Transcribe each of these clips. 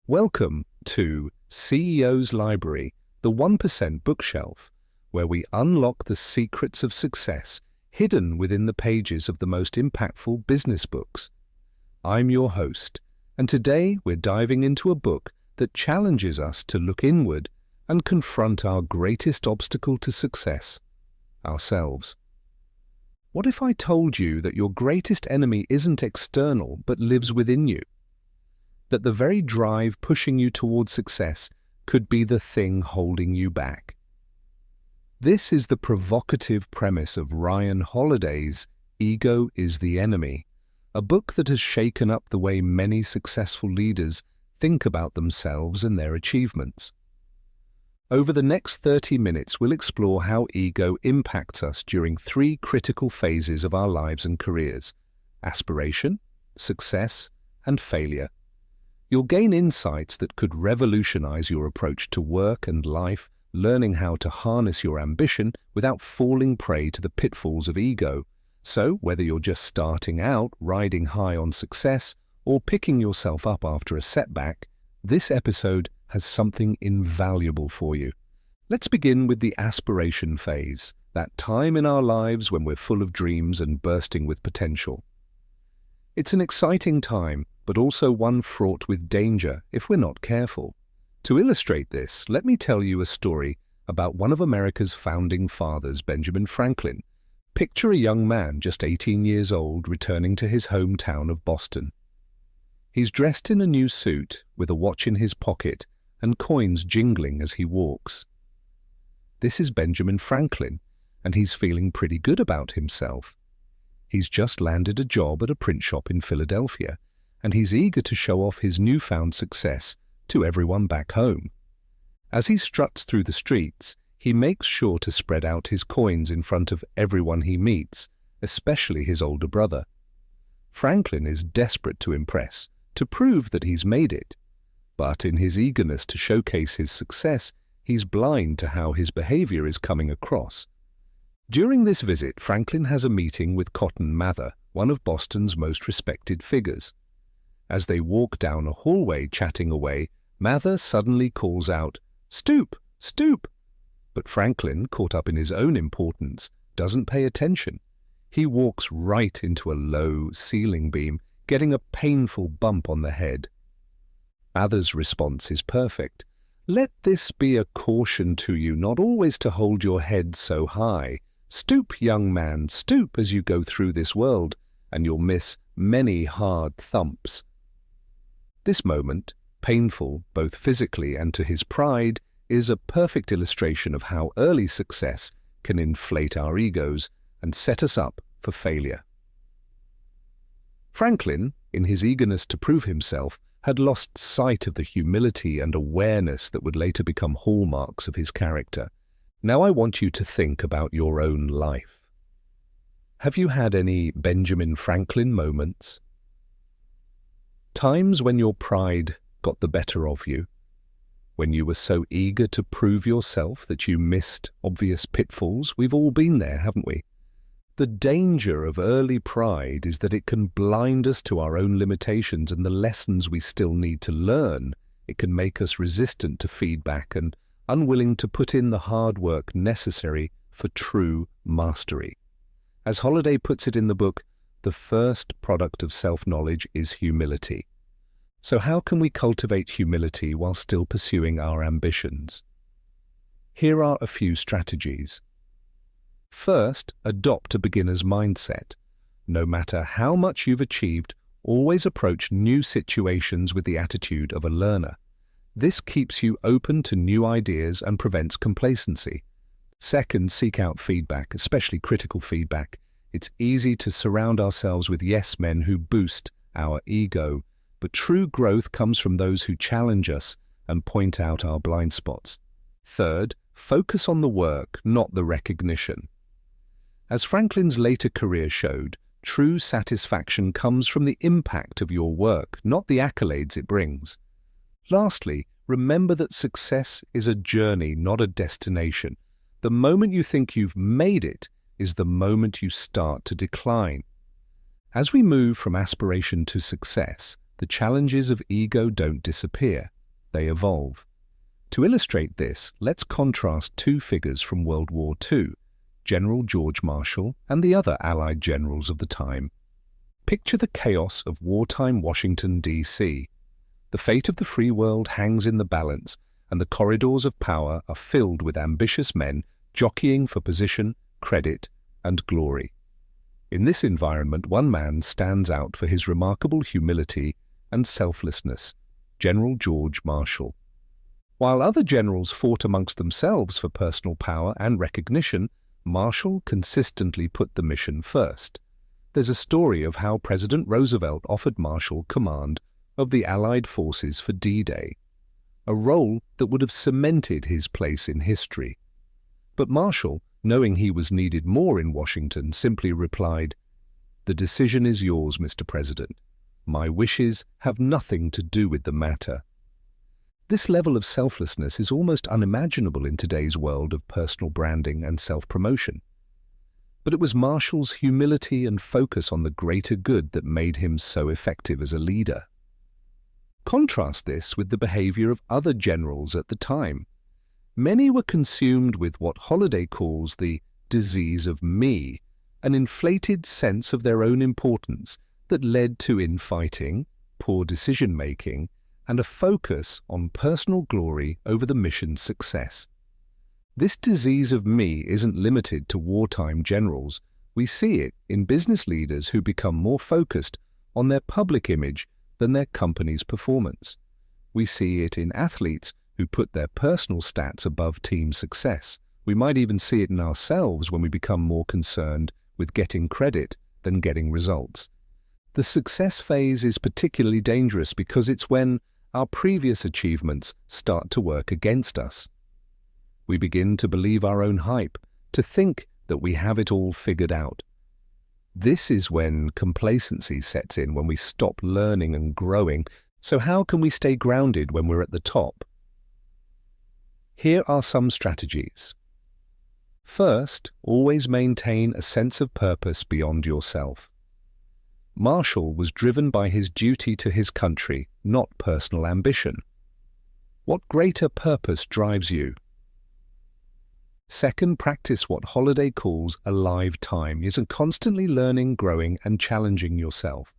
Welcome to CEO's Library, the 1% bookshelf, where we unlock the secrets of success hidden within the pages of the most impactful business books. I'm your host, and today we're diving into a book that challenges us to look inward and confront our greatest obstacle to success, ourselves. What if I told you that your greatest enemy isn't external but lives within you? That the very drive pushing you towards success could be the thing holding you back? This is the provocative premise of Ryan Holiday's Ego is the Enemy, a book that has shaken up the way many successful leaders think about themselves and their achievements. Over the next 30 minutes, we'll explore how ego impacts us during three critical phases of our lives and careers: aspiration, success, and failure. You'll gain insights that could revolutionize your approach to work and life, learning how to harness your ambition without falling prey to the pitfalls of ego. So, whether you're just starting out, riding high on success, or picking yourself up after a setback, this episode has something invaluable for you. Let's begin with the aspiration phase, that time in our lives when we're full of dreams and bursting with potential. It's an exciting time, but also one fraught with danger if we're not careful. To illustrate this, let me tell you a story about one of America's founding fathers, Benjamin Franklin. Picture a young man just 18 years old returning to his hometown of Boston. He's dressed in a new suit with a watch in his pocket and coins jingling as he walks. This is Benjamin Franklin, and he's feeling pretty good about himself. He's just landed a job at a print shop in Philadelphia, and he's eager to show off his newfound success to everyone back home. As he struts through the streets, he makes sure to spread out his coins in front of everyone he meets, especially his older brother. Franklin is desperate to impress, to prove that he's made it. But in his eagerness to showcase his success, he's blind to how his behavior is coming across. During this visit, Franklin has a meeting with Cotton Mather, one of Boston's most respected figures. As they walk down a hallway chatting away, Mather suddenly calls out, "Stoop! Stoop!" But Franklin, caught up in his own importance, doesn't pay attention. He walks right into a low ceiling beam, getting a painful bump on the head. Mather's response is perfect. "Let this be a caution to you not always to hold your head so high. Stoop, young man, stoop as you go through this world, and you'll miss many hard thumps." This moment, painful both physically and to his pride, is a perfect illustration of how early success can inflate our egos and set us up for failure. Franklin, in his eagerness to prove himself, had lost sight of the humility and awareness that would later become hallmarks of his character. Now I want you to think about your own life. Have you had any Benjamin Franklin moments? Times when your pride got the better of you? When you were so eager to prove yourself that you missed obvious pitfalls? We've all been there, haven't we? The danger of early pride is that it can blind us to our own limitations and the lessons we still need to learn. It can make us resistant to feedback and unwilling to put in the hard work necessary for true mastery. As Holiday puts it in the book, the first product of self-knowledge is humility. So how can we cultivate humility while still pursuing our ambitions? Here are a few strategies. First, adopt a beginner's mindset. No matter how much you've achieved, always approach new situations with the attitude of a learner. This keeps you open to new ideas and prevents complacency. Second, seek out feedback, especially critical feedback. It's easy to surround ourselves with yes men who boost our ego, but true growth comes from those who challenge us and point out our blind spots. Third, focus on the work, not the recognition. As Franklin's later career showed, true satisfaction comes from the impact of your work, not the accolades it brings. Lastly, remember that success is a journey, not a destination. The moment you think you've made it is the moment you start to decline. As we move from aspiration to success, the challenges of ego don't disappear. they evolve. To illustrate this, let's contrast two figures from World War II, General George Marshall and the other Allied generals of the time. Picture the chaos of wartime Washington, D.C. The fate of the free world hangs in the balance, and the corridors of power are filled with ambitious men jockeying for position, credit, and glory. In this environment, one man stands out for his remarkable humility and selflessness, General George Marshall. While other generals fought amongst themselves for personal power and recognition, Marshall consistently put the mission first. There's a story of how President Roosevelt offered Marshall command of the Allied forces for D-Day, a role that would have cemented his place in history. But Marshall, knowing he was needed more in Washington, simply replied, "The decision is yours, Mr. President. My wishes have nothing to do with the matter." This level of selflessness is almost unimaginable in today's world of personal branding and self-promotion. But it was Marshall's humility and focus on the greater good that made him so effective as a leader. Contrast this with the behavior of other generals at the time. Many were consumed with what Holliday calls the disease of me, an inflated sense of their own importance that led to infighting, poor decision-making, and a focus on personal glory over the mission's success. This disease of me isn't limited to wartime generals. We see it in business leaders who become more focused on their public image than their company's performance. We see it in athletes who put their personal stats above team success. We might even see it in ourselves when we become more concerned with getting credit than getting results. The success phase is particularly dangerous because it's when our previous achievements start to work against us. We begin to believe our own hype, to think that we have it all figured out. This is when complacency sets in, when we stop learning and growing. So how can we stay grounded when we're at the top? Here are some strategies. First, always maintain a sense of purpose beyond yourself. Marshall was driven by his duty to his country, not personal ambition. What greater purpose drives you? Second, practice what Holliday calls a live time, is constantly learning, growing, and challenging yourself.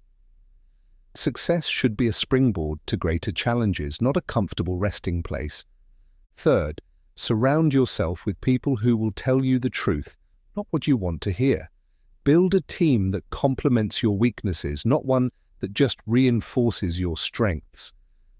Success should be a springboard to greater challenges, not a comfortable resting place. Third, surround yourself with people who will tell you the truth, not what you want to hear. Build a team that complements your weaknesses, not one that just reinforces your strengths.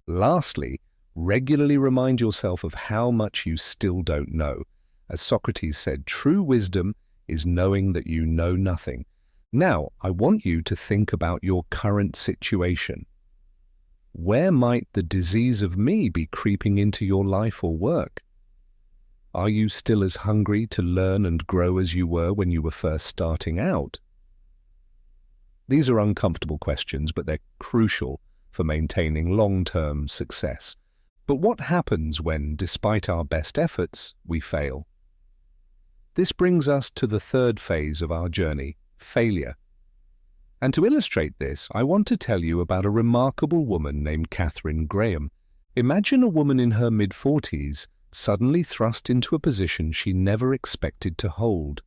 Lastly, regularly remind yourself of how much you still don't know. As Socrates said, true wisdom is knowing that you know nothing. Now, I want you to think about your current situation. Where might the disease of me be creeping into your life or work? Are you still as hungry to learn and grow as you were when you were first starting out? These are uncomfortable questions, but they're crucial for maintaining long-term success. But what happens when, despite our best efforts, we fail? This brings us to the third phase of our journey, failure. And to illustrate this, I want to tell you about a remarkable woman named Katharine Graham. Imagine a woman in her mid-40s suddenly thrust into a position she never expected to hold.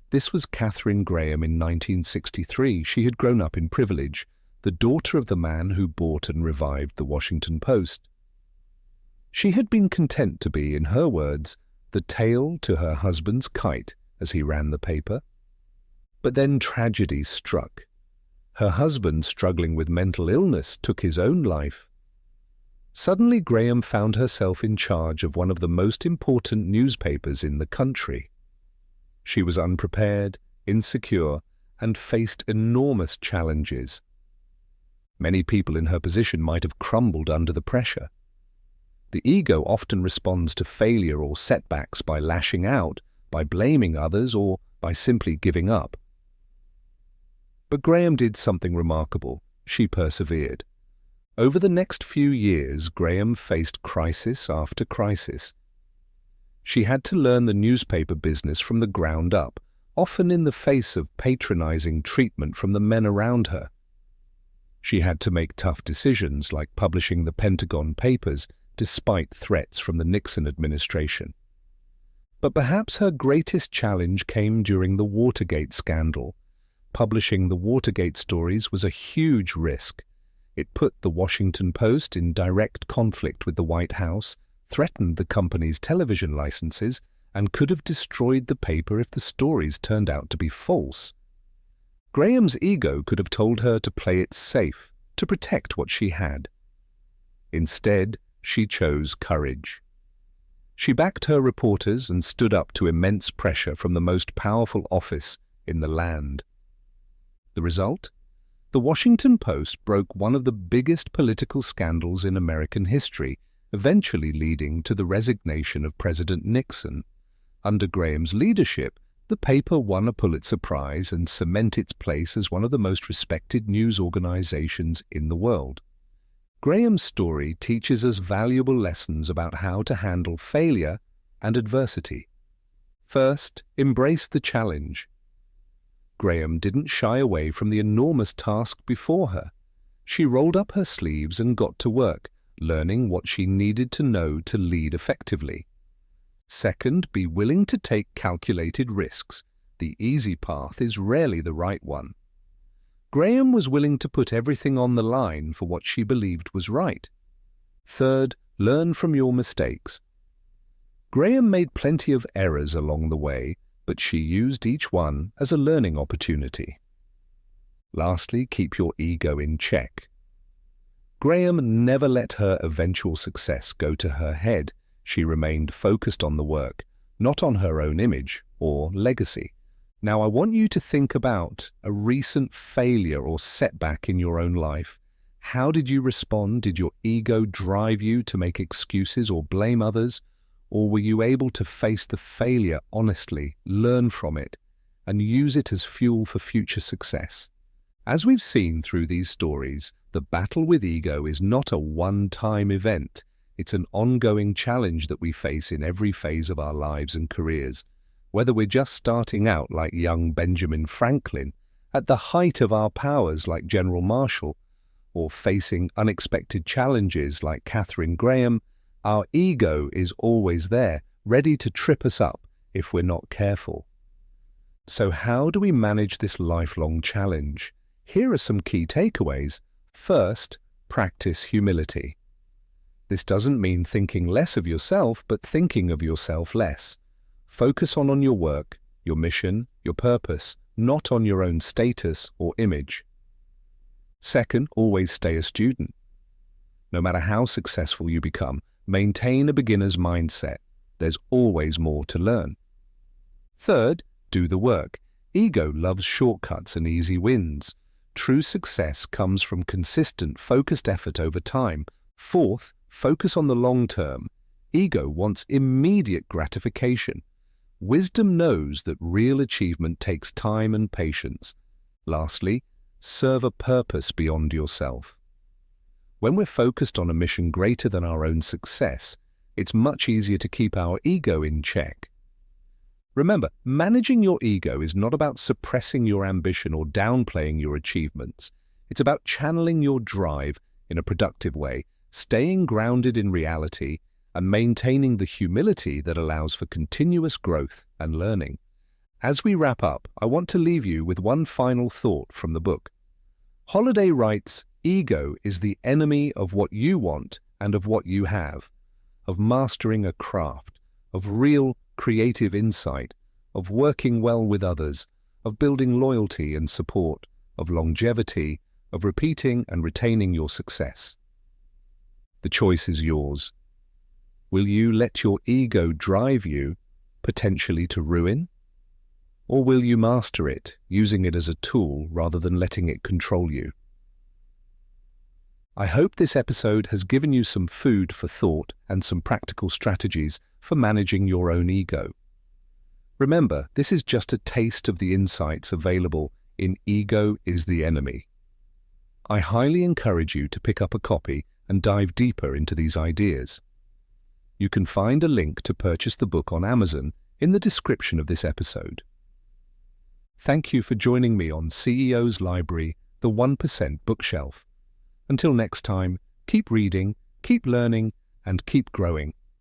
This was Katharine Graham in 1963. She had grown up in privilege, the daughter of the man who bought and revived the Washington Post. She had been content to be, in her words, the tail to her husband's kite as he ran the paper. But then tragedy struck. Her husband, struggling with mental illness, took his own life. Suddenly, Graham found herself in charge of one of the most important newspapers in the country. She was unprepared, insecure, and faced enormous challenges. Many people in her position might have crumbled under the pressure. The ego often responds to failure or setbacks by lashing out, by blaming others, or by simply giving up. But Graham did something remarkable. She persevered. Over the next few years, Graham faced crisis after crisis. She had to learn the newspaper business from the ground up, often in the face of patronizing treatment from the men around her. She had to make tough decisions like publishing the Pentagon Papers, despite threats from the Nixon administration. But perhaps her greatest challenge came during the Watergate scandal. Publishing the Watergate stories was a huge risk. It put the Washington Post in direct conflict with the White House, threatened the company's television licenses, and could have destroyed the paper if the stories turned out to be false. Graham's ego could have told her to play it safe, to protect what she had. Instead, she chose courage. She backed her reporters and stood up to immense pressure from the most powerful office in the land. The result? The Washington Post broke one of the biggest political scandals in American history, eventually leading to the resignation of President Nixon. Under Graham's leadership, the paper won a Pulitzer Prize and cemented its place as one of the most respected news organizations in the world. Graham's story teaches us valuable lessons about how to handle failure and adversity. First, embrace the challenge. Graham didn't shy away from the enormous task before her. She rolled up her sleeves and got to work, learning what she needed to know to lead effectively. Second, be willing to take calculated risks. The easy path is rarely the right one. Graham was willing to put everything on the line for what she believed was right. Third, learn from your mistakes. Graham made plenty of errors along the way, but she used each one as a learning opportunity. Lastly, keep your ego in check. Graham never let her eventual success go to her head. She remained focused on the work, not on her own image or legacy. Now, I want you to think about a recent failure or setback in your own life. How did you respond? Did your ego drive you to make excuses or blame others? Or were you able to face the failure honestly, learn from it, and use it as fuel for future success? As we've seen through these stories, the battle with ego is not a one-time event. It's an ongoing challenge that we face in every phase of our lives and careers. Whether we're just starting out like young Benjamin Franklin, at the height of our powers like General Marshall, or facing unexpected challenges like Katharine Graham, our ego is always there, ready to trip us up if we're not careful. So how do we manage this lifelong challenge? Here are some key takeaways. First, practice humility. This doesn't mean thinking less of yourself, but thinking of yourself less. Focus on your work, your mission, your purpose, not on your own status or image. Second, always stay a student. No matter how successful you become, maintain a beginner's mindset. There's always more to learn. Third, do the work. Ego loves shortcuts and easy wins. True success comes from consistent, focused effort over time. Fourth, focus on the long term. Ego wants immediate gratification. Wisdom knows that real achievement takes time and patience. Lastly, serve a purpose beyond yourself. When we're focused on a mission greater than our own success, it's much easier to keep our ego in check. Remember, managing your ego is not about suppressing your ambition or downplaying your achievements. It's about channeling your drive in a productive way, staying grounded in reality, and maintaining the humility that allows for continuous growth and learning. As we wrap up, I want to leave you with one final thought from the book. Holiday writes, "Ego is the enemy of what you want and of what you have, of mastering a craft, of real creative insight, of working well with others, of building loyalty and support, of longevity, of repeating and retaining your success." The choice is yours. Will you let your ego drive you, potentially to ruin? Or will you master it, using it as a tool rather than letting it control you? I hope this episode has given you some food for thought and some practical strategies for managing your own ego. Remember, this is just a taste of the insights available in Ego is the Enemy. I highly encourage you to pick up a copy and dive deeper into these ideas. You can find a link to purchase the book on Amazon in the description of this episode. Thank you for joining me on CEO's Library, the 1% Bookshelf. Until next time, keep reading, keep learning, and keep growing.